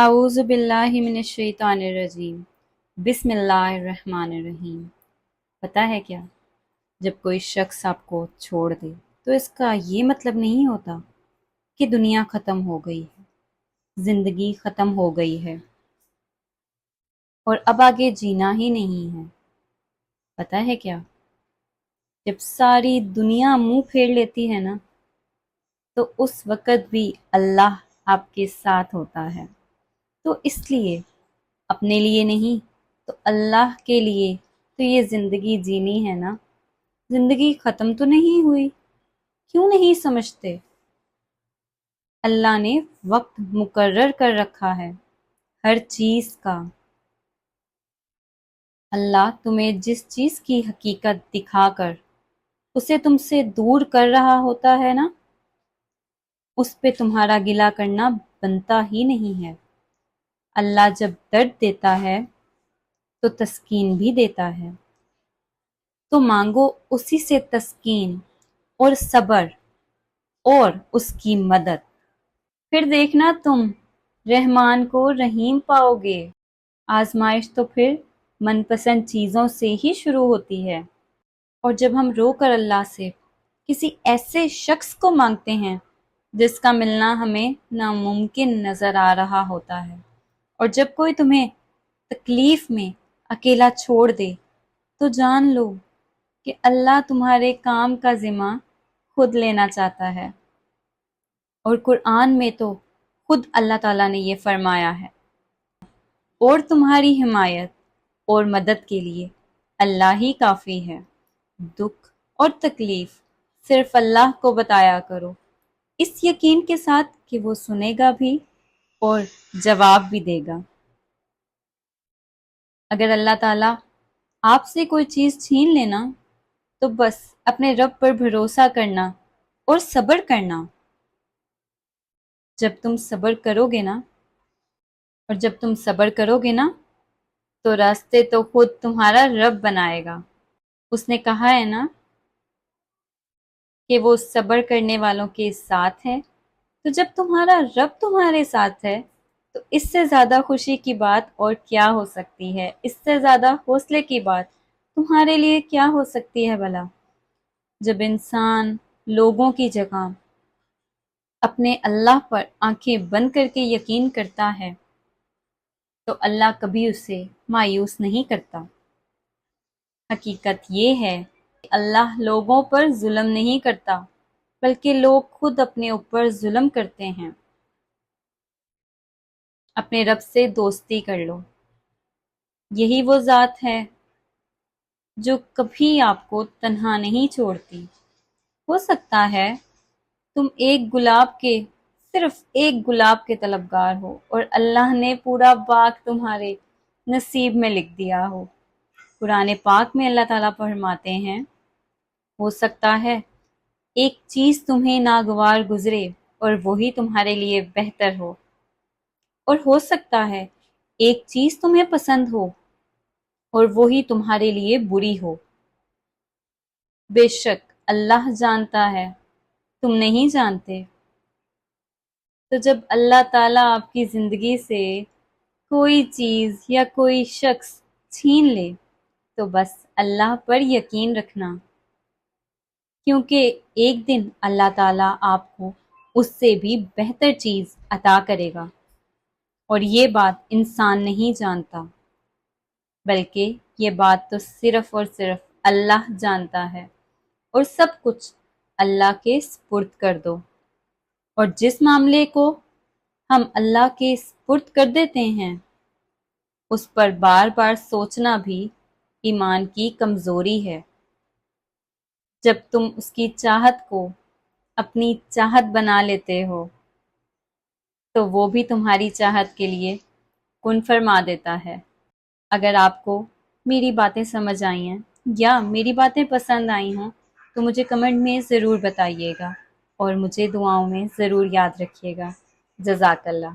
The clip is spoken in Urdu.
اعوذ باللہ من الشیطان الرجیم بسم اللہ الرحمن الرحیم۔ پتہ ہے کیا، جب کوئی شخص آپ کو چھوڑ دے تو اس کا یہ مطلب نہیں ہوتا کہ دنیا ختم ہو گئی ہے، زندگی ختم ہو گئی ہے اور اب آگے جینا ہی نہیں ہے۔ پتہ ہے کیا، جب ساری دنیا منہ پھیر لیتی ہے نا، تو اس وقت بھی اللہ آپ کے ساتھ ہوتا ہے۔ تو اس لیے اپنے لیے نہیں تو اللہ کے لیے تو یہ زندگی جینی ہے نا۔ زندگی ختم تو نہیں ہوئی، کیوں نہیں سمجھتے؟ اللہ نے وقت مقرر کر رکھا ہے ہر چیز کا۔ اللہ تمہیں جس چیز کی حقیقت دکھا کر اسے تم سے دور کر رہا ہوتا ہے نا، اس پہ تمہارا گلہ کرنا بنتا ہی نہیں ہے۔ اللہ جب درد دیتا ہے تو تسکین بھی دیتا ہے، تو مانگو اسی سے تسکین اور صبر اور اس کی مدد، پھر دیکھنا تم رحمان کو رحیم پاؤ گے۔ آزمائش تو پھر من پسند چیزوں سے ہی شروع ہوتی ہے، اور جب ہم رو کر اللہ سے کسی ایسے شخص کو مانگتے ہیں جس کا ملنا ہمیں ناممکن نظر آ رہا ہوتا ہے، اور جب کوئی تمہیں تکلیف میں اکیلا چھوڑ دے، تو جان لو کہ اللہ تمہارے کام کا ذمہ خود لینا چاہتا ہے۔ اور قرآن میں تو خود اللہ تعالیٰ نے یہ فرمایا ہے، اور تمہاری حمایت اور مدد کے لیے اللہ ہی کافی ہے۔ دکھ اور تکلیف صرف اللہ کو بتایا کرو، اس یقین کے ساتھ کہ وہ سنے گا بھی اور جواب بھی دے گا۔ اگر اللہ تعالیٰ آپ سے کوئی چیز چھین لینا تو بس اپنے رب پر بھروسہ کرنا اور صبر کرنا۔ جب تم صبر کرو گے نا، تو راستے تو خود تمہارا رب بنائے گا۔ اس نے کہا ہے نا کہ وہ صبر کرنے والوں کے ساتھ ہے۔ تو جب تمہارا رب تمہارے ساتھ ہے تو اس سے زیادہ خوشی کی بات اور کیا ہو سکتی ہے؟ اس سے زیادہ حوصلے کی بات تمہارے لیے کیا ہو سکتی ہے بھلا؟ جب انسان لوگوں کی جگہ اپنے اللہ پر آنکھیں بند کر کے یقین کرتا ہے تو اللہ کبھی اسے مایوس نہیں کرتا۔ حقیقت یہ ہے کہ اللہ لوگوں پر ظلم نہیں کرتا، بلکہ لوگ خود اپنے اوپر ظلم کرتے ہیں۔ اپنے رب سے دوستی کر لو، یہی وہ ذات ہے جو کبھی آپ کو تنہا نہیں چھوڑتی۔ ہو سکتا ہے تم صرف ایک گلاب کے طلبگار ہو اور اللہ نے پورا باغ تمہارے نصیب میں لکھ دیا ہو۔ قرآن پاک میں اللہ تعالیٰ فرماتے ہیں، ہو سکتا ہے ایک چیز تمہیں ناگوار گزرے اور وہی تمہارے لیے بہتر ہو، اور ہو سکتا ہے ایک چیز تمہیں پسند ہو اور وہی تمہارے لیے بری ہو۔ بے شک اللہ جانتا ہے، تم نہیں جانتے۔ تو جب اللہ تعالیٰ آپ کی زندگی سے کوئی چیز یا کوئی شخص چھین لے تو بس اللہ پر یقین رکھنا، کیونکہ ایک دن اللہ تعالیٰ آپ کو اس سے بھی بہتر چیز عطا کرے گا، اور یہ بات انسان نہیں جانتا، بلکہ یہ بات تو صرف اور صرف اللہ جانتا ہے۔ اور سب کچھ اللہ کے سپرد کر دو، اور جس معاملے کو ہم اللہ کے سپرد کر دیتے ہیں اس پر بار بار سوچنا بھی ایمان کی کمزوری ہے۔ جب تم اس کی چاہت کو اپنی چاہت بنا لیتے ہو تو وہ بھی تمہاری چاہت کے لیے کن فرما دیتا ہے۔ اگر آپ کو میری باتیں سمجھ آئی ہیں یا میری باتیں پسند آئی ہوں تو مجھے کمنٹ میں ضرور بتائیے گا، اور مجھے دعاؤں میں ضرور یاد رکھیے گا۔ جزاک اللہ۔